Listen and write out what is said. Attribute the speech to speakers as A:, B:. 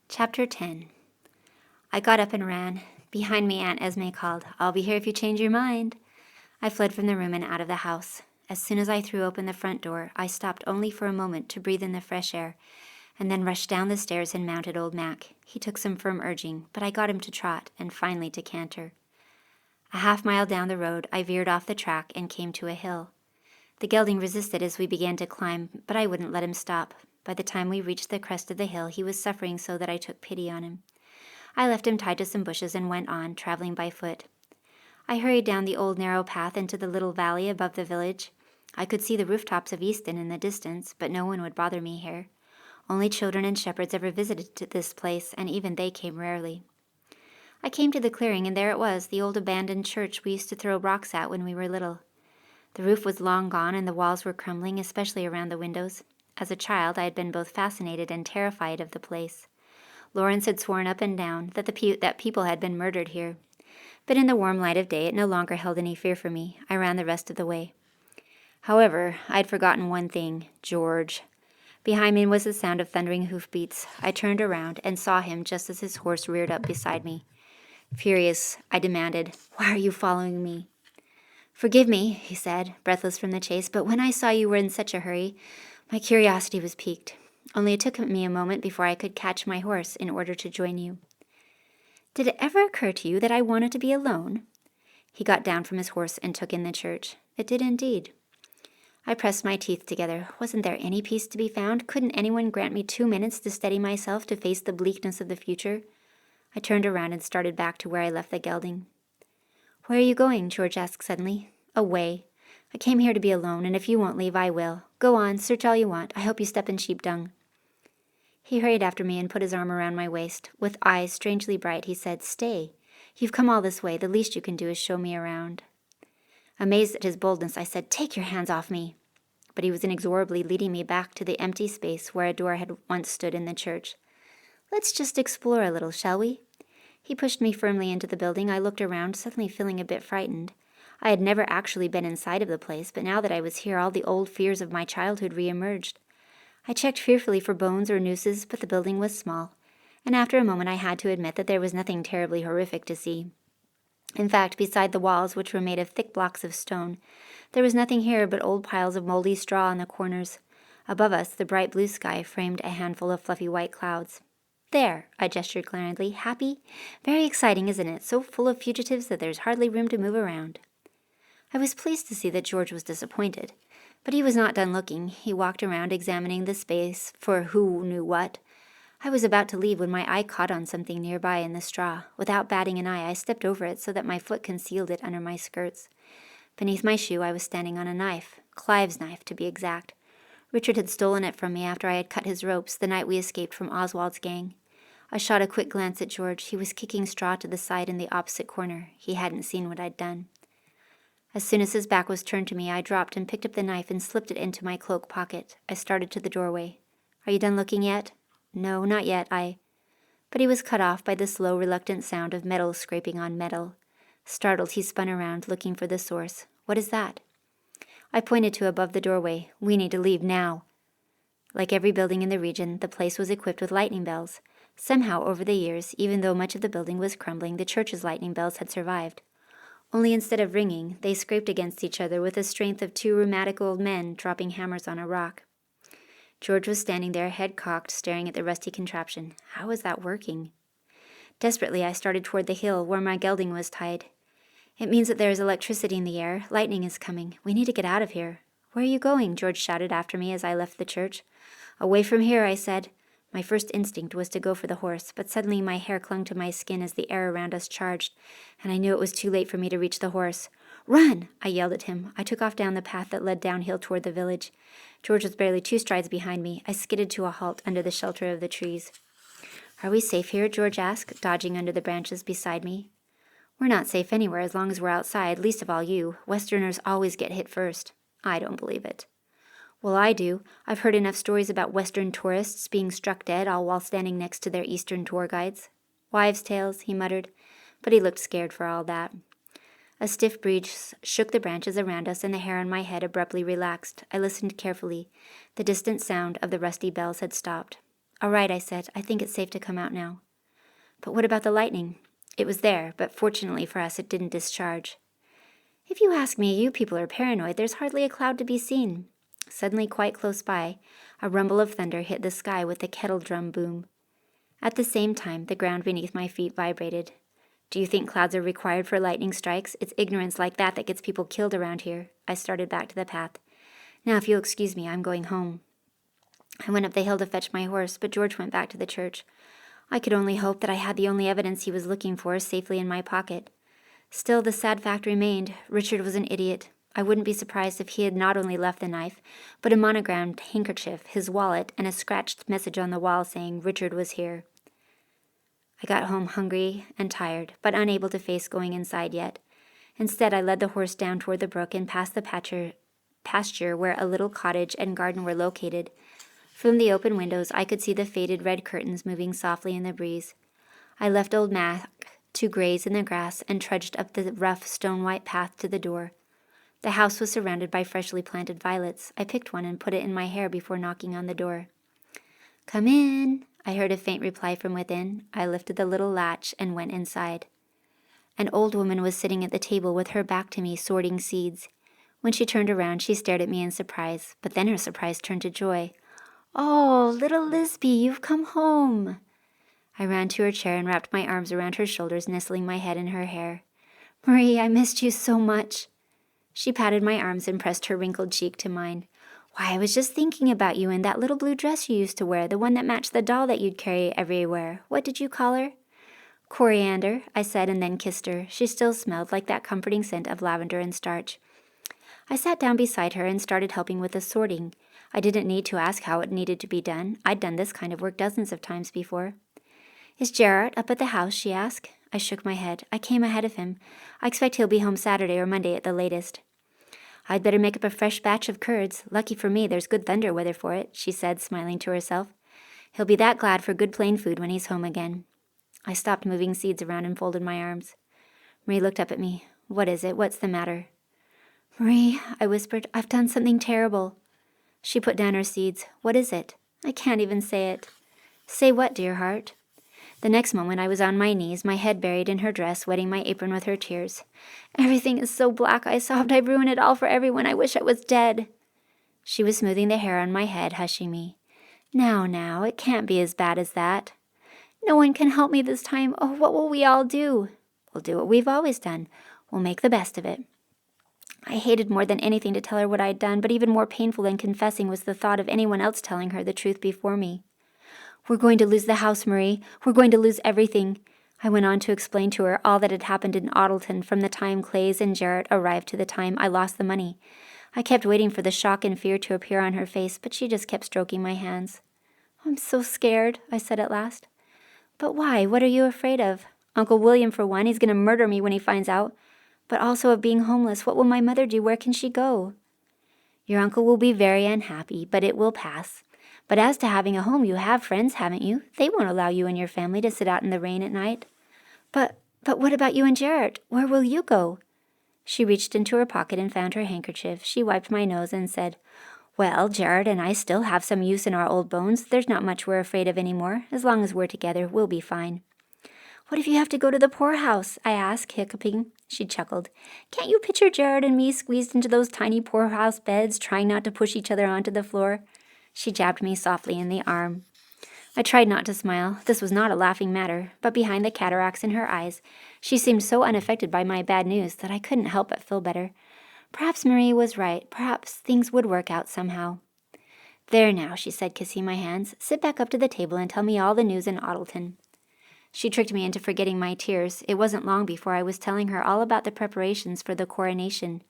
A: Chapter 10. I got up and ran. Behind me, Aunt Esme called, "I'll be here if you change your mind." I fled from the room and out of the house. As soon as I threw open the front door, I stopped only for a moment to breathe in the fresh air, and then rushed down the stairs and mounted old Mac. He took some firm urging, but I got him to trot, and finally to canter. A half-mile down the road, I veered off the track and came to a hill. The gelding resisted as we began to climb, but I wouldn't let him stop. By the time we reached the crest of the hill, he was suffering so that I took pity on him. I left him tied to some bushes and went on, traveling by foot. I hurried down the old narrow path into the little valley above the village. I could see the rooftops of Easton in the distance, but no one would bother me here. Only children and shepherds ever visited this place, and even they came rarely. I came to the clearing, and there it was, the old abandoned church we used to throw rocks at when we were little. The roof was long gone, and the walls were crumbling, especially around the windows. As a child, I had been both fascinated and terrified of the place. Lawrence had sworn up and down that people had been murdered here. But in the warm light of day, it no longer held any fear for me. I ran the rest of the way. However, I'd forgotten one thing: George. Behind me was the sound of thundering hoofbeats. I turned around and saw him just as his horse reared up beside me. Furious, I demanded, "Why are you following me?" "Forgive me," he said, breathless from the chase, "but when I saw you were in such a hurry, my curiosity was piqued. Only it took me a moment before I could catch my horse in order to join you." "Did it ever occur to you that I wanted to be alone?" He got down from his horse and took in the church. It did indeed. I pressed my teeth together. Wasn't there any peace to be found? Couldn't anyone grant me 2 minutes to steady myself to face the bleakness of the future? I turned around and started back to where I left the gelding. "Where are you going?" George asked suddenly. "Away. I came here to be alone, and if you won't leave, I will. Go on, search all you want. I hope you step in sheep dung." He hurried after me and put his arm around my waist. With eyes strangely bright, he said, "Stay. You've come all this way. The least you can do is show me around." Amazed at his boldness, I said, "Take your hands off me." But he was inexorably leading me back to the empty space where a door had once stood in the church. "Let's just explore a little, shall we?" He pushed me firmly into the building. I looked around, suddenly feeling a bit frightened. I had never actually been inside of the place, but now that I was here, all the old fears of my childhood re-emerged. I checked fearfully for bones or nooses, but the building was small, and after a moment I had to admit that there was nothing terribly horrific to see. In fact, beside the walls, which were made of thick blocks of stone, there was nothing here but old piles of moldy straw in the corners. Above us, the bright blue sky framed a handful of fluffy white clouds. "There," I gestured glaringly. "Happy? Very exciting, isn't it? So full of fugitives that there's hardly room to move around." I was pleased to see that George was disappointed, but he was not done looking. He walked around examining the space for who knew what. I was about to leave when my eye caught on something nearby in the straw. Without batting an eye, I stepped over it so that my foot concealed it under my skirts. Beneath my shoe, I was standing on a knife, Clive's knife to be exact. Richard had stolen it from me after I had cut his ropes the night we escaped from Oswald's gang. I shot a quick glance at George. He was kicking straw to the side in the opposite corner. He hadn't seen what I'd done. As soon as his back was turned to me, I dropped and picked up the knife and slipped it into my cloak pocket. I started to the doorway. "Are you done looking yet?" "No, not yet, But he was cut off by the slow, reluctant sound of metal scraping on metal. Startled, he spun around, looking for the source. "What is that?" I pointed to above the doorway. "We need to leave now." Like every building in the region, the place was equipped with lightning bells. Somehow, over the years, even though much of the building was crumbling, the church's lightning bells had survived. Only instead of ringing, they scraped against each other with the strength of 2 rheumatic old men dropping hammers on a rock. George was standing there, head cocked, staring at the rusty contraption. How was that working? Desperately, I started toward the hill where my gelding was tied. "It means that there is electricity in the air. Lightning is coming. We need to get out of here." "Where are you going?" George shouted after me as I left the church. "Away from here," I said. My first instinct was to go for the horse, but suddenly my hair clung to my skin as the air around us charged, and I knew it was too late for me to reach the horse. "Run!" I yelled at him. I took off down the path that led downhill toward the village. George was barely 2 strides behind me. I skidded to a halt under the shelter of the trees. "Are we safe here?" George asked, dodging under the branches beside me. "We're not safe anywhere as long as we're outside, least of all you. Westerners always get hit first." "I don't believe it." "Well, I do. I've heard enough stories about Western tourists being struck dead all while standing next to their Eastern tour guides." "Wives' tales," he muttered, but he looked scared for all that. A stiff breeze shook the branches around us, and the hair on my head abruptly relaxed. I listened carefully. The distant sound of the rusty bells had stopped. All right, I said. I think it's safe to come out now. But what about the lightning? It was there, but fortunately for us, it didn't discharge. If you ask me, you people are paranoid. There's hardly a cloud to be seen. Suddenly, quite close by, a rumble of thunder hit the sky with a kettle drum boom. At the same time, the ground beneath my feet vibrated. Do you think clouds are required for lightning strikes? It's ignorance like that gets people killed around here. I started back to the path. Now, if you'll excuse me, I'm going home. I went up the hill to fetch my horse, but George went back to the church. I could only hope that I had the only evidence he was looking for safely in my pocket. Still, the sad fact remained. Richard was an idiot. I wouldn't be surprised if he had not only left the knife, but a monogrammed handkerchief, his wallet, and a scratched message on the wall saying Richard was here. I got home hungry and tired, but unable to face going inside yet. Instead, I led the horse down toward the brook and past the pasture where a little cottage and garden were located. From the open windows, I could see the faded red curtains moving softly in the breeze. I left old Mac to graze in the grass and trudged up the rough stone-white path to the door. The house was surrounded by freshly planted violets. I picked one and put it in my hair before knocking on the door. "Come in," I heard a faint reply from within. I lifted the little latch and went inside. An old woman was sitting at the table with her back to me, sorting seeds. When she turned around, she stared at me in surprise, but then her surprise turned to joy. "Oh, little Lisby, you've come home." I ran to her chair and wrapped my arms around her shoulders, nestling my head in her hair. "Marie, I missed you so much." She patted my arms and pressed her wrinkled cheek to mine. "Why, I was just thinking about you in that little blue dress you used to wear, the one that matched the doll that you'd carry everywhere. What did you call her?" "Coriander," I said, and then kissed her. She still smelled like that comforting scent of lavender and starch. I sat down beside her and started helping with the sorting. I didn't need to ask how it needed to be done. I'd done this kind of work dozens of times before. "Is Gerard up at the house?" she asked. I shook my head. "I came ahead of him. I expect he'll be home Saturday or Monday at the latest." "I'd better make up a fresh batch of curds. Lucky for me, there's good thunder weather for it," she said, smiling to herself. "He'll be that glad for good plain food when he's home again." I stopped moving seeds around and folded my arms. Marie looked up at me. "What is it? What's the matter?" "Marie," I whispered, "I've done something terrible." She put down her seeds. "What is it?" "I can't even say it." "Say what, dear heart?" The next moment I was on my knees, my head buried in her dress, wetting my apron with her tears. "Everything is so black," I sobbed. "I've ruined it all for everyone. I wish I was dead." She was smoothing the hair on my head, hushing me. Now, it can't be as bad as that." "No one can help me this time. Oh, what will we all do?" "We'll do what we've always done. We'll make the best of it." I hated more than anything to tell her what I'd done, but even more painful than confessing was the thought of anyone else telling her the truth before me. "We're going to lose the house, Marie. We're going to lose everything." I went on to explain to her all that had happened in Ottleton from the time Clays and Jarrett arrived to the time I lost the money. I kept waiting for the shock and fear to appear on her face, but she just kept stroking my hands. "I'm so scared," I said at last. "But why? What are you afraid of?" "Uncle William, for one. He's going to murder me when he finds out. But also of being homeless. What will my mother do? Where can she go?" "Your uncle will be very unhappy, but it will pass. But as to having a home, you have friends, haven't you? They won't allow you and your family to sit out in the rain at night." But what about you and Jarrett? Where will you go?" She reached into her pocket and found her handkerchief. She wiped my nose and said, "Well, Jarrett and I still have some use in our old bones. There's not much we're afraid of anymore. As long as we're together, we'll be fine." "What if you have to go to the poorhouse?" I asked, hiccuping. She chuckled. "Can't you picture Jarrett and me squeezed into those tiny poorhouse beds, trying not to push each other onto the floor?" She jabbed me softly in the arm. I tried not to smile. This was not a laughing matter, but behind the cataracts in her eyes, she seemed so unaffected by my bad news that I couldn't help but feel better. Perhaps Marie was right. Perhaps things would work out somehow. "There now," she said, kissing my hands. "Sit back up to the table and tell me all the news in Ottleton." She tricked me into forgetting my tears. It wasn't long before I was telling her all about the preparations for the coronation.